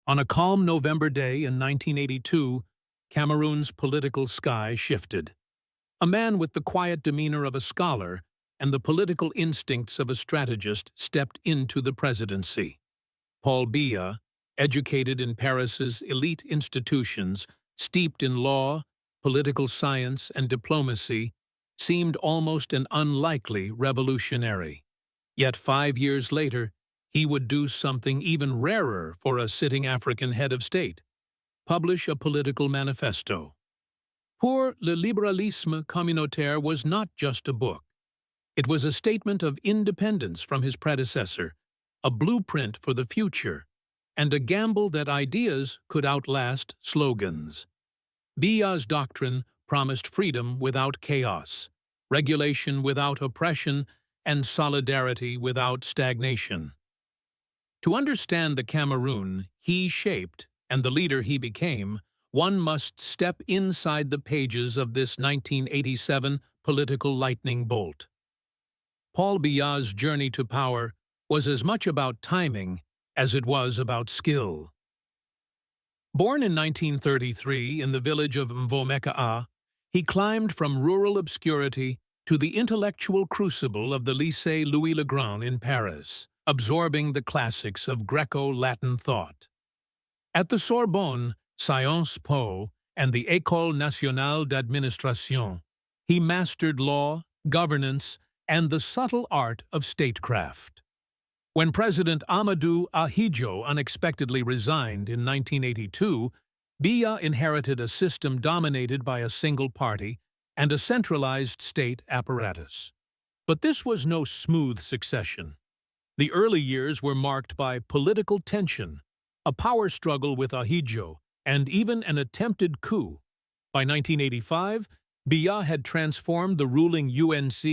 On a calm November day in 1982, Cameroon's political sky shifted. A man with the quiet demeanor of a scholar and the political instincts of a strategist stepped into the presidency. Paul Biya, educated in Paris's elite institutions, steeped in law, political science, and diplomacy, seemed almost an unlikely revolutionary. Yet 5 years later, he would do something even rarer for a sitting African head of state: publish a political manifesto. Pour le libéralisme communautaire was not just a book. It was a statement of independence from his predecessor, a blueprint for the future, and a gamble that ideas could outlast slogans. Biya's doctrine promised freedom without chaos, regulation without oppression, and solidarity without stagnation. To understand the Cameroon he shaped and the leader he became, one must step inside the pages of this 1987 political lightning bolt. Paul Biya's journey to power was as much about timing as it was about skill. Born in 1933 in the village of Mvomekaa, he climbed from rural obscurity to the intellectual crucible of the Lycée Louis-le-Grand in Paris, absorbing the classics of Greco-Latin thought. At the Sorbonne, Sciences Po, and the École Nationale d'Administration, he mastered law, governance, and the subtle art of statecraft. When President Amadou Ahidjo unexpectedly resigned in 1982, Biya inherited a system dominated by a single party and a centralized state apparatus. But this was no smooth succession. The early years were marked by political tension, a power struggle with Ahidjo, and even an attempted coup. By 1985, Biya had transformed the ruling UNC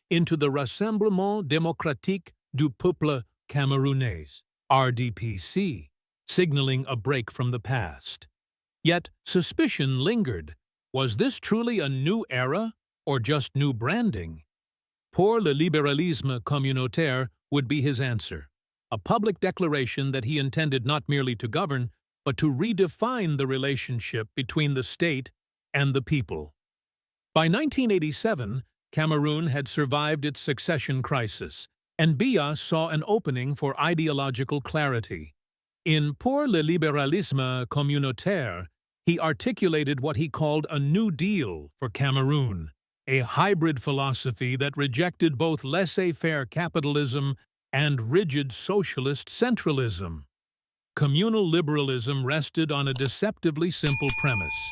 into the Rassemblement Démocratique du Peuple Camerounais, RDPC, signaling a break from the past. Yet suspicion lingered. Was this truly a new era, or just new branding? Pour le libéralisme communautaire would be his answer, a public declaration that he intended not merely to govern, but to redefine the relationship between the state and the people. By 1987, Cameroon had survived its succession crisis, and Biya saw an opening for ideological clarity. In Pour le libéralisme communautaire, he articulated what he called a New Deal for Cameroon, a hybrid philosophy that rejected both laissez-faire capitalism and rigid socialist centralism. Communal liberalism rested on a deceptively simple premise: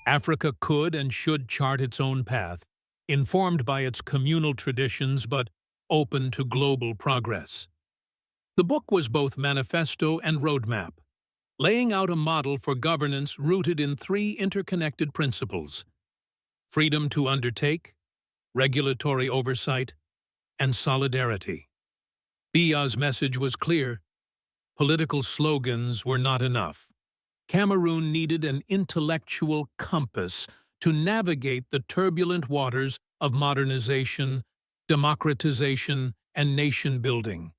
Africa could and should chart its own path, informed by its communal traditions but open to global progress. The book was both manifesto and roadmap, laying out a model for governance rooted in 3 interconnected principles: freedom to undertake, regulatory oversight, and solidarity. Biya's message was clear: political slogans were not enough. Cameroon needed an intellectual compass to navigate the turbulent waters of modernization, democratization, and nation-building.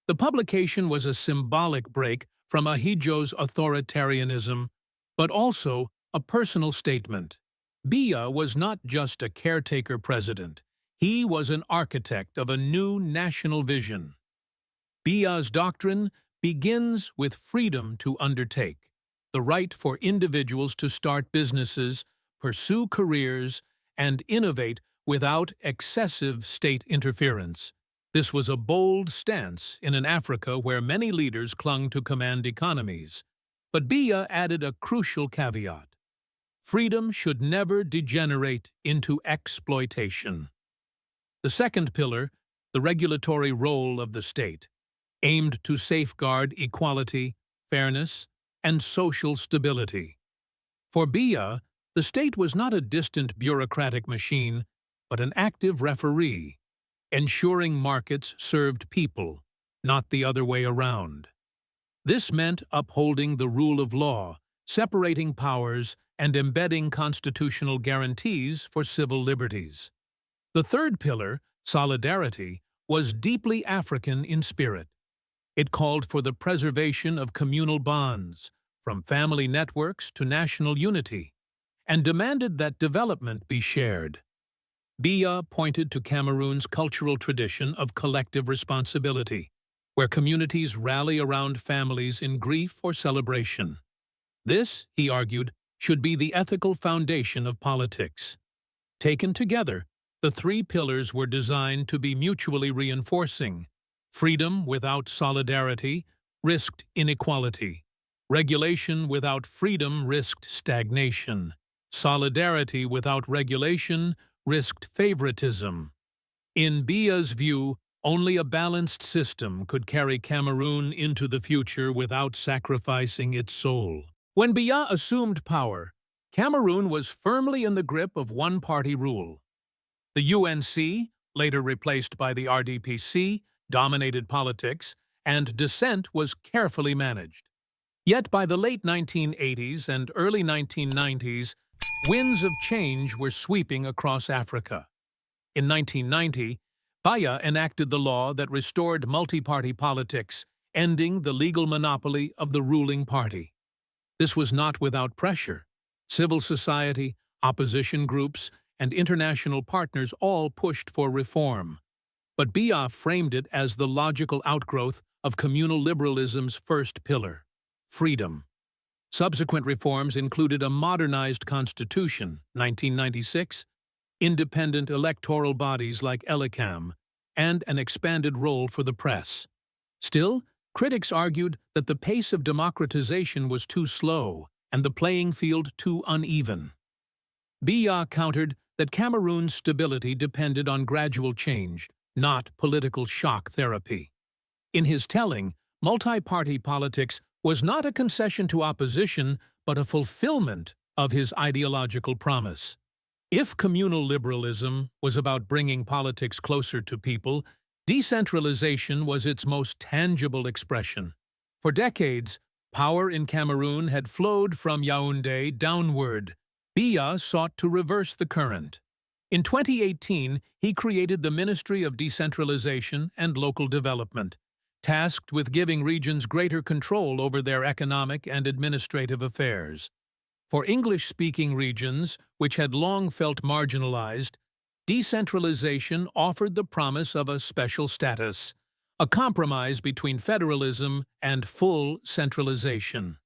The publication was a symbolic break from Ahidjo's authoritarianism, but also a personal statement. Biya was not just a caretaker president. He was an architect of a new national vision. Biya's doctrine begins with freedom to undertake, the right for individuals to start businesses, pursue careers, and innovate without excessive state interference. This was a bold stance in an Africa where many leaders clung to command economies. But Biya added a crucial caveat: freedom should never degenerate into exploitation. The second pillar, the regulatory role of the state, aimed to safeguard equality, fairness, and social stability. For Biya, the state was not a distant bureaucratic machine, but an active referee, ensuring markets served people, not the other way around. This meant upholding the rule of law, separating powers, and embedding constitutional guarantees for civil liberties. The third pillar, solidarity, was deeply African in spirit. It called for the preservation of communal bonds, from family networks to national unity, and demanded that development be shared. Biya pointed to Cameroon's cultural tradition of collective responsibility, where communities rally around families in grief or celebration. This, he argued, should be the ethical foundation of politics. Taken together, the three pillars were designed to be mutually reinforcing. Freedom without solidarity risked inequality. Regulation without freedom risked stagnation. Solidarity without regulation risked favoritism. In Biya's view, only a balanced system could carry Cameroon into the future without sacrificing its soul. When Biya assumed power, Cameroon was firmly in the grip of one-party rule. The UNC, later replaced by the RDPC, dominated politics, and dissent was carefully managed. Yet by the late 1980s and early 1990s, winds of change were sweeping across Africa. In 1990, Biya enacted the law that restored multi-party politics, ending the legal monopoly of the ruling party. This was not without pressure. Civil society, opposition groups, and international partners all pushed for reform. But Biya framed it as the logical outgrowth of communal liberalism's first pillar, freedom. Subsequent reforms included a modernized constitution, 1996, independent electoral bodies like Elecam, and an expanded role for the press. Still, critics argued that the pace of democratization was too slow and the playing field too uneven. Biya countered that Cameroon's stability depended on gradual change, not political shock therapy. In his telling, multi-party politics was not a concession to opposition, but a fulfillment of his ideological promise. If communal liberalism was about bringing politics closer to people, decentralization was its most tangible expression. For decades, power in Cameroon had flowed from Yaoundé downward. Biya sought to reverse the current. In 2018, he created the Ministry of Decentralization and Local Development, tasked with giving regions greater control over their economic and administrative affairs. For English-speaking regions, which had long felt marginalized, decentralization offered the promise of a special status, a compromise between federalism and full centralization.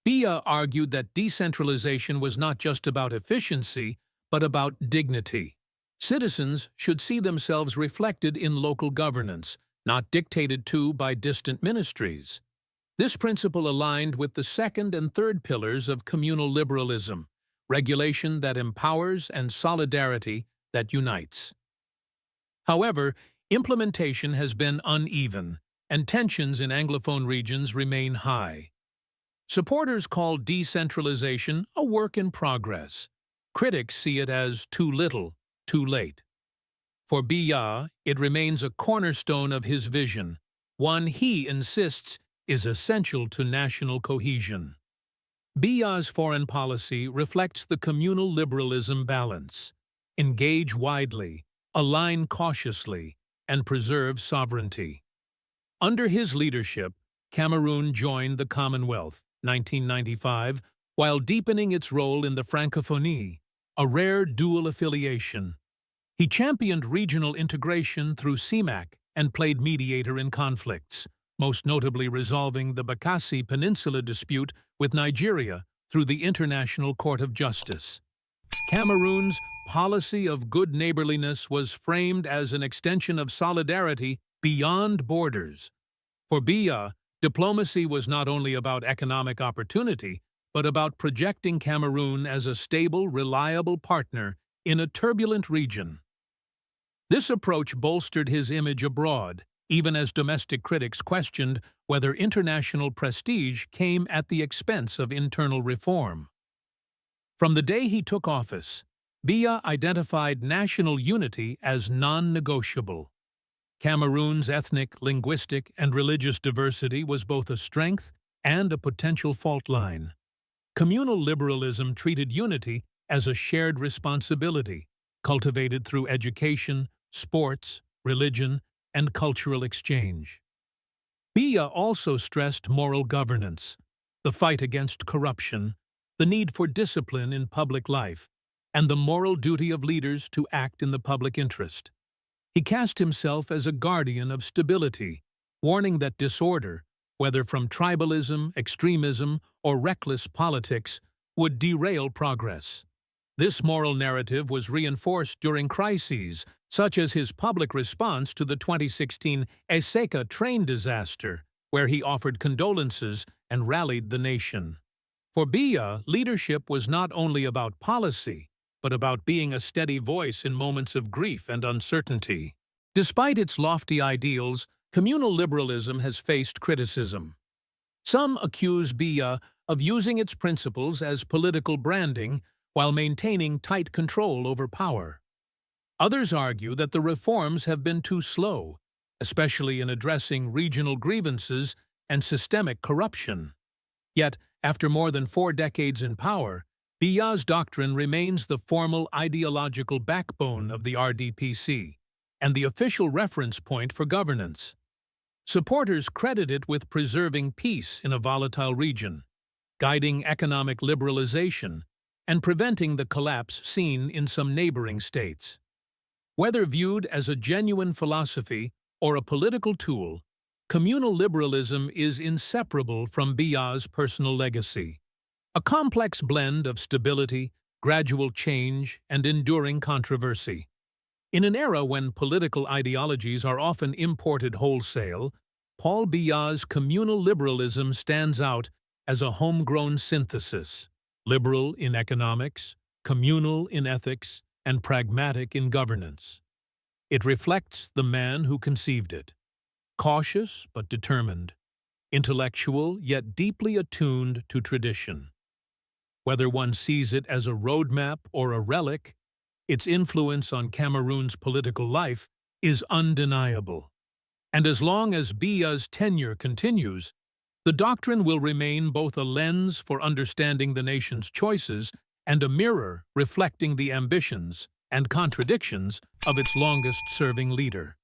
Biya argued that decentralization was not just about efficiency, but about dignity. Citizens should see themselves reflected in local governance, not dictated to by distant ministries. This principle aligned with the second and third pillars of communal liberalism, regulation that empowers and solidarity that unites. However, implementation has been uneven, and tensions in Anglophone regions remain high. Supporters call decentralization a work in progress. Critics see it as too little, too late. For Biya, it remains a cornerstone of his vision, one he insists is essential to national cohesion. Biya's foreign policy reflects the communal liberalism balance: engage widely, align cautiously, and preserve sovereignty. Under his leadership, Cameroon joined the Commonwealth, 1995, while deepening its role in the Francophonie, a rare dual affiliation. He championed regional integration through CIMAC and played mediator in conflicts, most notably resolving the Bakassi Peninsula dispute with Nigeria through the International Court of Justice. Cameroon's policy of good neighborliness was framed as an extension of solidarity beyond borders. For Biya, diplomacy was not only about economic opportunity, but about projecting Cameroon as a stable, reliable partner in a turbulent region. This approach bolstered his image abroad, even as domestic critics questioned whether international prestige came at the expense of internal reform. From the day he took office, Biya identified national unity as non-negotiable. Cameroon's ethnic, linguistic, and religious diversity was both a strength and a potential fault line. Communal liberalism treated unity as a shared responsibility, cultivated through education, sports, religion, and cultural exchange. Biya also stressed moral governance, the fight against corruption, the need for discipline in public life, and the moral duty of leaders to act in the public interest. He cast himself as a guardian of stability, warning that disorder, whether from tribalism, extremism, or reckless politics, would derail progress. This moral narrative was reinforced during crises, such as his public response to the 2016 Eseka train disaster, where he offered condolences and rallied the nation. For Biya, leadership was not only about policy, but about being a steady voice in moments of grief and uncertainty. Despite its lofty ideals, communal liberalism has faced criticism. Some accuse Biya of using its principles as political branding while maintaining tight control over power. Others argue that the reforms have been too slow, especially in addressing regional grievances and systemic corruption. Yet, after more than 4 decades in power, Biya's doctrine remains the formal ideological backbone of the RDPC and the official reference point for governance. Supporters credit it with preserving peace in a volatile region, guiding economic liberalization, and preventing the collapse seen in some neighboring states. Whether viewed as a genuine philosophy or a political tool, communal liberalism is inseparable from Biya's personal legacy, a complex blend of stability, gradual change, and enduring controversy. In an era when political ideologies are often imported wholesale, Paul Biya's communal liberalism stands out as a homegrown synthesis, liberal in economics, communal in ethics, and pragmatic in governance. It reflects the man who conceived it, cautious but determined, intellectual yet deeply attuned to tradition. Whether one sees it as a roadmap or a relic, its influence on Cameroon's political life is undeniable. And as long as Biya's tenure continues, the doctrine will remain both a lens for understanding the nation's choices and a mirror reflecting the ambitions and contradictions of its longest-serving leader.